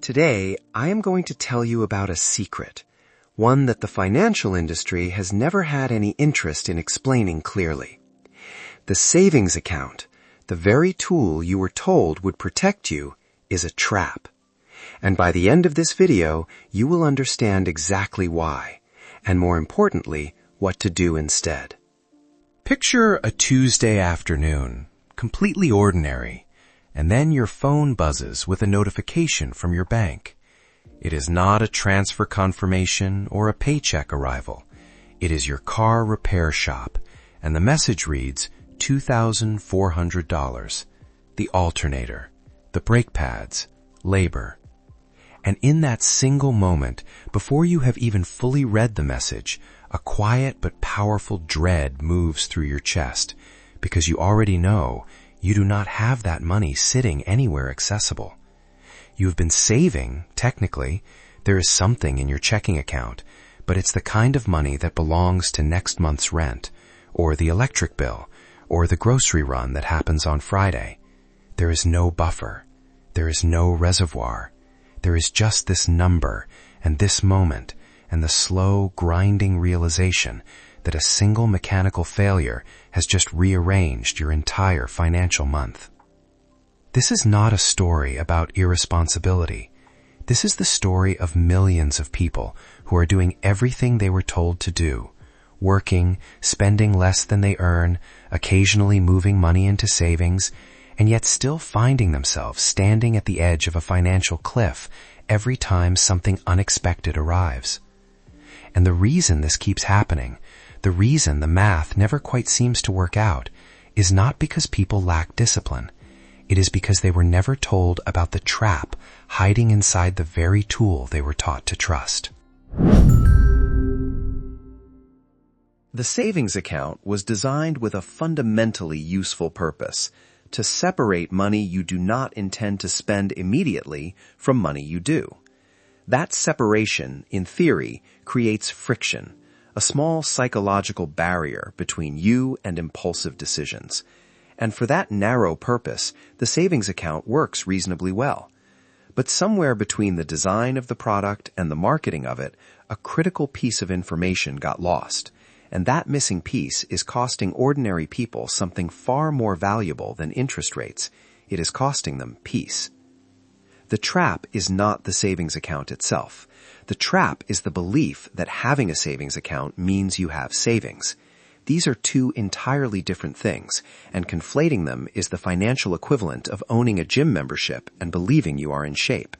Today, I am going to tell you about a secret, one that the financial industry has never had any interest in explaining clearly. The savings account, the very tool you were told would protect you, is a trap. And by the end of this video, you will understand exactly why, and more importantly, what to do instead. Picture a Tuesday afternoon, completely ordinary, and then your phone buzzes with a notification from your bank. It is not a transfer confirmation or a paycheck arrival. It is your car repair shop, and the message reads $2,400, the alternator, the brake pads, labor. And in that single moment, before you have even fully read the message, a quiet but powerful dread moves through your chest, because you already know you do not have that money sitting anywhere accessible. You have been saving, technically. There is something in your checking account, but it's the kind of money that belongs to next month's rent, or the electric bill, or the grocery run that happens on Friday. There is no buffer. There is no reservoir. There is just this number, and this moment, and the slow, grinding realization that a single mechanical failure has just rearranged your entire financial month. This is not a story about irresponsibility. This is the story of millions of people who are doing everything they were told to do, working, spending less than they earn, occasionally moving money into savings, and yet still finding themselves standing at the edge of a financial cliff every time something unexpected arrives. And the reason this keeps happening, the reason the math never quite seems to work out, is not because people lack discipline. It is because they were never told about the trap hiding inside the very tool they were taught to trust. The savings account was designed with a fundamentally useful purpose: to separate money you do not intend to spend immediately from money you do. That separation, in theory, creates friction, a small psychological barrier between you and impulsive decisions. And for that narrow purpose, the savings account works reasonably well. But somewhere between the design of the product and the marketing of it, a critical piece of information got lost. And that missing piece is costing ordinary people something far more valuable than interest rates. It is costing them peace. The trap is not the savings account itself. The trap is the belief that having a savings account means you have savings. These are two entirely different things, and conflating them is the financial equivalent of owning a gym membership and believing you are in shape.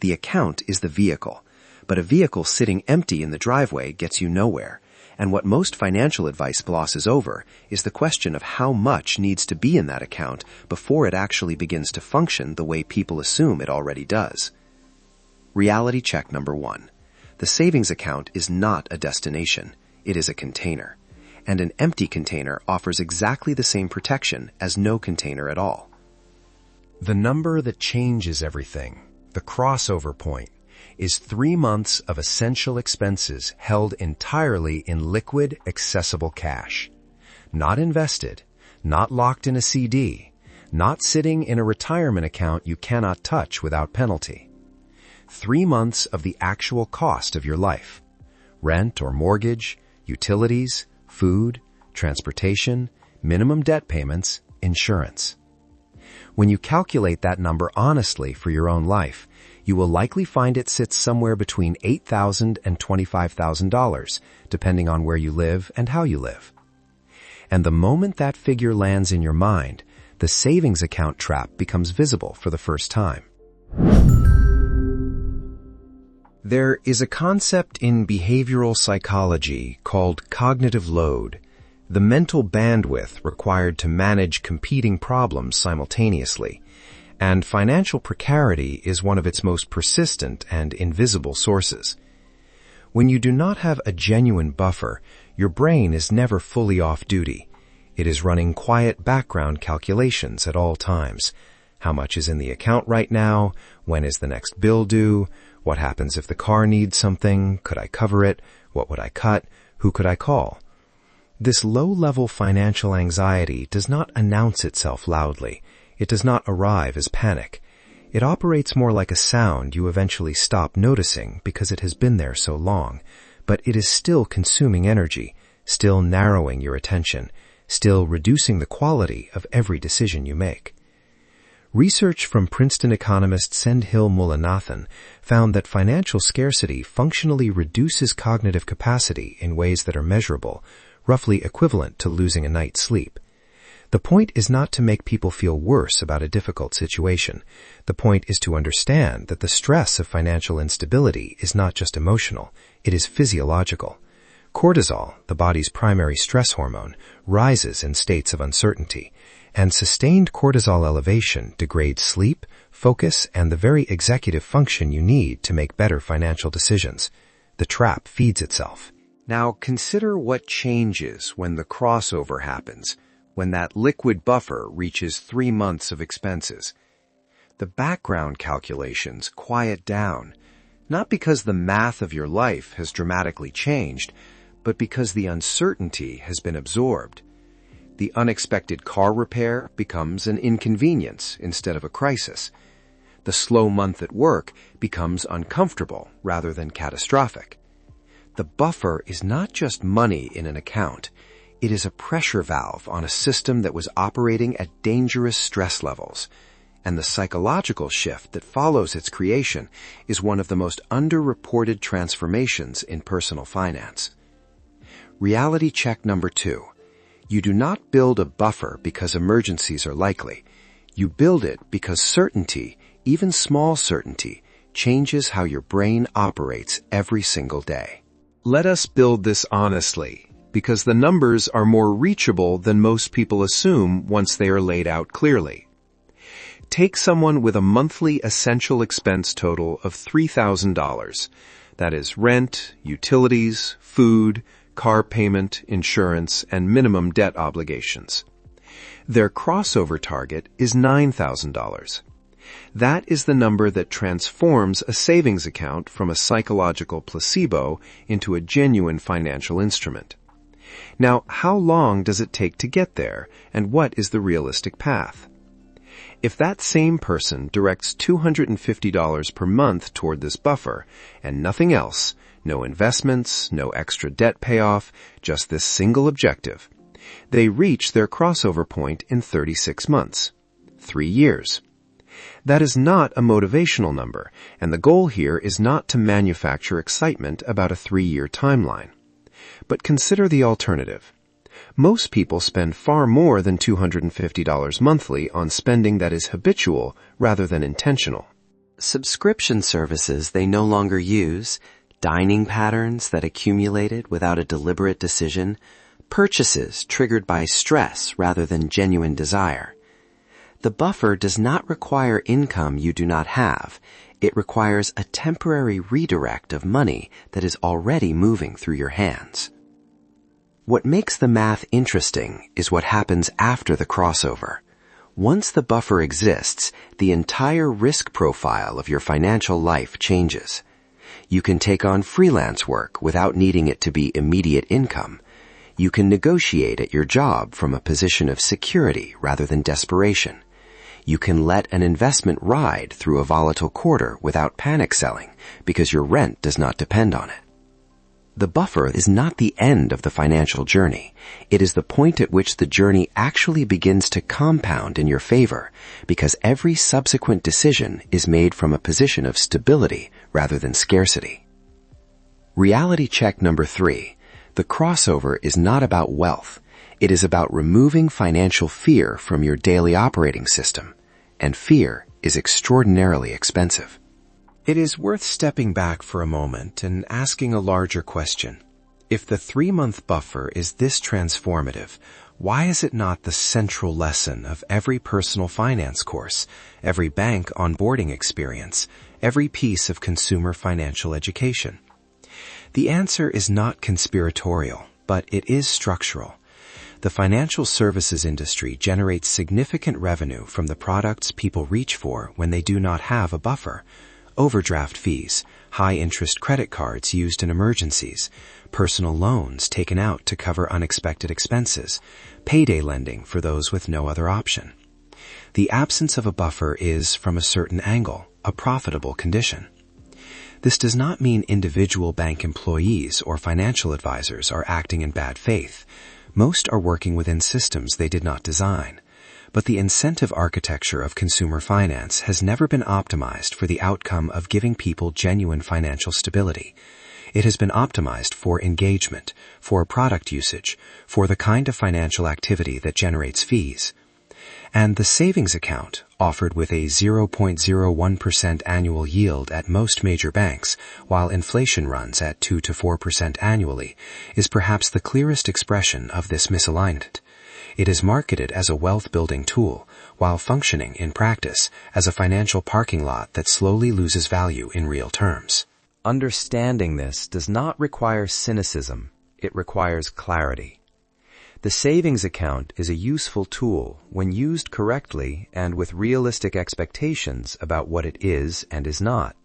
The account is the vehicle, but a vehicle sitting empty in the driveway gets you nowhere. And what most financial advice glosses over is the question of how much needs to be in that account before it actually begins to function the way people assume it already does. Reality check number 1. The savings account is not a destination. It is a container. And an empty container offers exactly the same protection as no container at all. The number that changes everything, the crossover point, is 3 months of essential expenses held entirely in liquid, accessible cash. Not invested, not locked in a CD, not sitting in a retirement account you cannot touch without penalty. 3 months of the actual cost of your life. Rent or mortgage, utilities, food, transportation, minimum debt payments, insurance. When you calculate that number honestly for your own life, you will likely find it sits somewhere between $8,000 and $25,000, depending on where you live and how you live. And the moment that figure lands in your mind, the savings account trap becomes visible for the first time. There is a concept in behavioral psychology called cognitive load, the mental bandwidth required to manage competing problems simultaneously, and financial precarity is one of its most persistent and invisible sources. When you do not have a genuine buffer, your brain is never fully off duty. It is running quiet background calculations at all times. How much is in the account right now? When is the next bill due? What happens if the car needs something? Could I cover it? What would I cut? Who could I call? This low-level financial anxiety does not announce itself loudly. It does not arrive as panic. It operates more like a sound you eventually stop noticing because it has been there so long, but it is still consuming energy, still narrowing your attention, still reducing the quality of every decision you make. Research from Princeton economist Sendhil Mullainathan found that financial scarcity functionally reduces cognitive capacity in ways that are measurable, roughly equivalent to losing a night's sleep. The point is not to make people feel worse about a difficult situation. The point is to understand that the stress of financial instability is not just emotional, it is physiological. Cortisol, the body's primary stress hormone, rises in states of uncertainty, and sustained cortisol elevation degrades sleep, focus, and the very executive function you need to make better financial decisions. The trap feeds itself. Now consider what changes when the crossover happens, when that liquid buffer reaches 3 months of expenses. The background calculations quiet down, not because the math of your life has dramatically changed, but because the uncertainty has been absorbed. The unexpected car repair becomes an inconvenience instead of a crisis. The slow month at work becomes uncomfortable rather than catastrophic. The buffer is not just money in an account. It is a pressure valve on a system that was operating at dangerous stress levels. And the psychological shift that follows its creation is one of the most underreported transformations in personal finance. Reality check number 2. You do not build a buffer because emergencies are likely. You build it because certainty, even small certainty, changes how your brain operates every single day. Let us build this honestly, because the numbers are more reachable than most people assume once they are laid out clearly. Take someone with a monthly essential expense total of $3,000. That is rent, utilities, food, car payment, insurance, and minimum debt obligations. Their crossover target is $9,000. That is the number that transforms a savings account from a psychological placebo into a genuine financial instrument. Now, how long does it take to get there, and what is the realistic path? If that same person directs $250 per month toward this buffer, and nothing else, no investments, no extra debt payoff, just this single objective, they reach their crossover point in 36 months. 3 years. That is not a motivational number, and the goal here is not to manufacture excitement about a 3-year timeline. But consider the alternative. Most people spend far more than $250 monthly on spending that is habitual rather than intentional. Subscription services they no longer use, dining patterns that accumulated without a deliberate decision, purchases triggered by stress rather than genuine desire. The buffer does not require income you do not have. It requires a temporary redirect of money that is already moving through your hands. What makes the math interesting is what happens after the crossover. Once the buffer exists, the entire risk profile of your financial life changes. You can take on freelance work without needing it to be immediate income. You can negotiate at your job from a position of security rather than desperation. You can let an investment ride through a volatile quarter without panic selling because your rent does not depend on it. The buffer is not the end of the financial journey. It is the point at which the journey actually begins to compound in your favor because every subsequent decision is made from a position of stability rather than scarcity. Reality check number 3. The crossover is not about wealth. It is about removing financial fear from your daily operating system, and fear is extraordinarily expensive. It is worth stepping back for a moment and asking a larger question. If the 3-month buffer is this transformative, why is it not the central lesson of every personal finance course, every bank onboarding experience, every piece of consumer financial education? The answer is not conspiratorial, but it is structural. The financial services industry generates significant revenue from the products people reach for when they do not have a buffer. Overdraft fees, high-interest credit cards used in emergencies, personal loans taken out to cover unexpected expenses, payday lending for those with no other option. The absence of a buffer is, from a certain angle, a profitable condition. This does not mean individual bank employees or financial advisors are acting in bad faith. Most are working within systems they did not design. But the incentive architecture of consumer finance has never been optimized for the outcome of giving people genuine financial stability. It has been optimized for engagement, for product usage, for the kind of financial activity that generates fees. And the savings account, offered with a 0.01% annual yield at most major banks, while inflation runs at 2 to 4% annually, is perhaps the clearest expression of this misalignment. It is marketed as a wealth-building tool, while functioning in practice as a financial parking lot that slowly loses value in real terms. Understanding this does not require cynicism. It requires clarity. The savings account is a useful tool when used correctly and with realistic expectations about what it is and is not.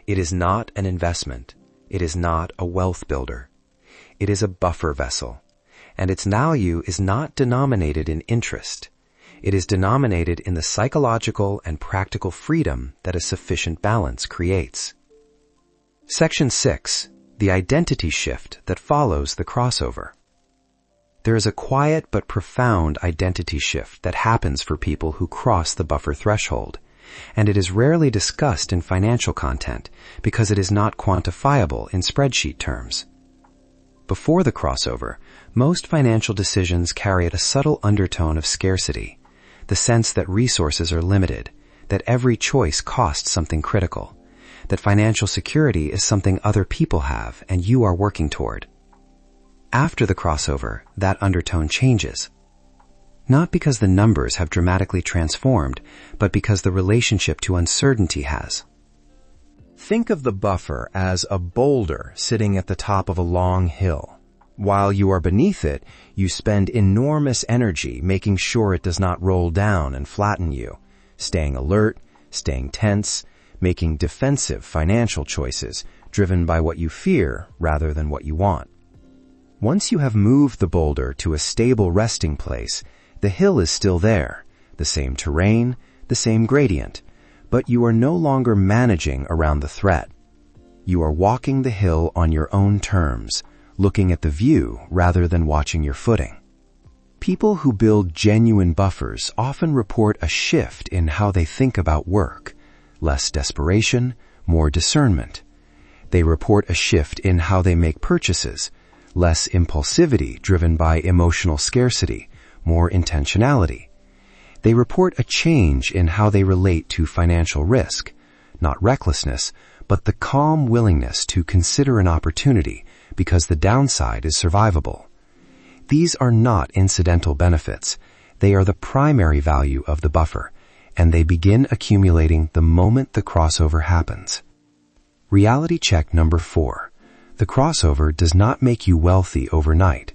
It is not an investment. It is not a wealth builder. It is a buffer vessel, and its value is not denominated in interest. It is denominated in the psychological and practical freedom that a sufficient balance creates. Section 6. The identity shift that follows the crossover. There is a quiet but profound identity shift that happens for people who cross the buffer threshold, and it is rarely discussed in financial content because it is not quantifiable in spreadsheet terms. Before the crossover, most financial decisions carry a subtle undertone of scarcity, the sense that resources are limited, that every choice costs something critical, that financial security is something other people have and you are working toward. After the crossover, that undertone changes. Not because the numbers have dramatically transformed, but because the relationship to uncertainty has. Think of the buffer as a boulder sitting at the top of a long hill. While you are beneath it, you spend enormous energy making sure it does not roll down and flatten you, staying alert, staying tense, making defensive financial choices driven by what you fear rather than what you want. Once you have moved the boulder to a stable resting place, the hill is still there, the same terrain, the same gradient, but you are no longer managing around the threat. You are walking the hill on your own terms, looking at the view rather than watching your footing. People who build genuine buffers often report a shift in how they think about work, less desperation, more discernment. They report a shift in how they make purchases, less impulsivity driven by emotional scarcity, more intentionality. They report a change in how they relate to financial risk, not recklessness, but the calm willingness to consider an opportunity because the downside is survivable. These are not incidental benefits. They are the primary value of the buffer, and they begin accumulating the moment the crossover happens. Reality check number 4. The crossover does not make you wealthy overnight.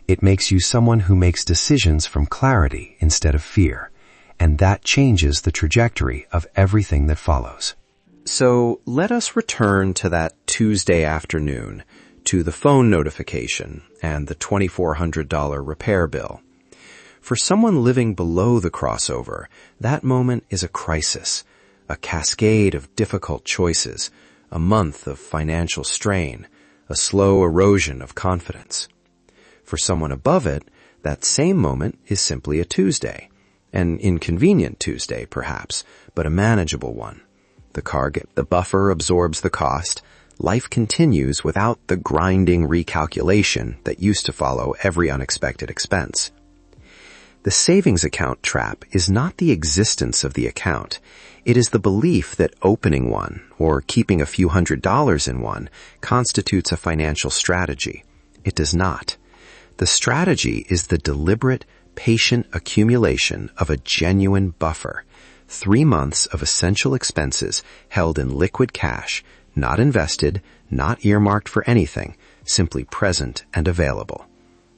It makes you someone who makes decisions from clarity instead of fear, and that changes the trajectory of everything that follows. So let us return to that Tuesday afternoon, to the phone notification and the $2,400 repair bill. For someone living below the crossover, that moment is a crisis, a cascade of difficult choices, a month of financial strain, a slow erosion of confidence. For someone above it, that same moment is simply a Tuesday, an inconvenient Tuesday perhaps, but a manageable one. The buffer absorbs the cost. Life continues without the grinding recalculation that used to follow every unexpected expense. The savings account trap is not the existence of the account. It is the belief that opening one, or keeping a few $100s in one, constitutes a financial strategy. It does not. The strategy is the deliberate, patient accumulation of a genuine buffer, 3 months of essential expenses held in liquid cash, not invested, not earmarked for anything, simply present and available.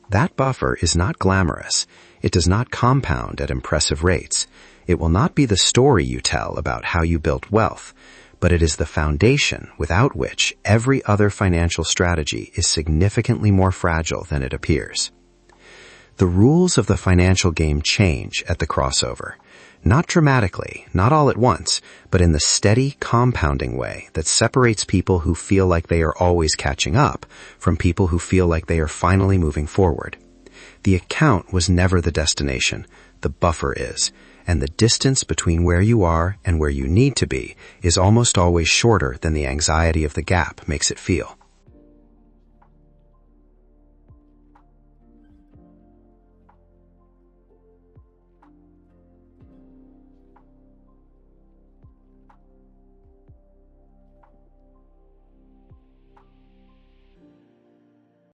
That buffer is not glamorous. It does not compound at impressive rates. It will not be the story you tell about how you built wealth, but it is the foundation without which every other financial strategy is significantly more fragile than it appears. The rules of the financial game change at the crossover. Not dramatically, not all at once, but in the steady, compounding way that separates people who feel like they are always catching up from people who feel like they are finally moving forward. The account was never the destination, the buffer is, and the distance between where you are and where you need to be is almost always shorter than the anxiety of the gap makes it feel.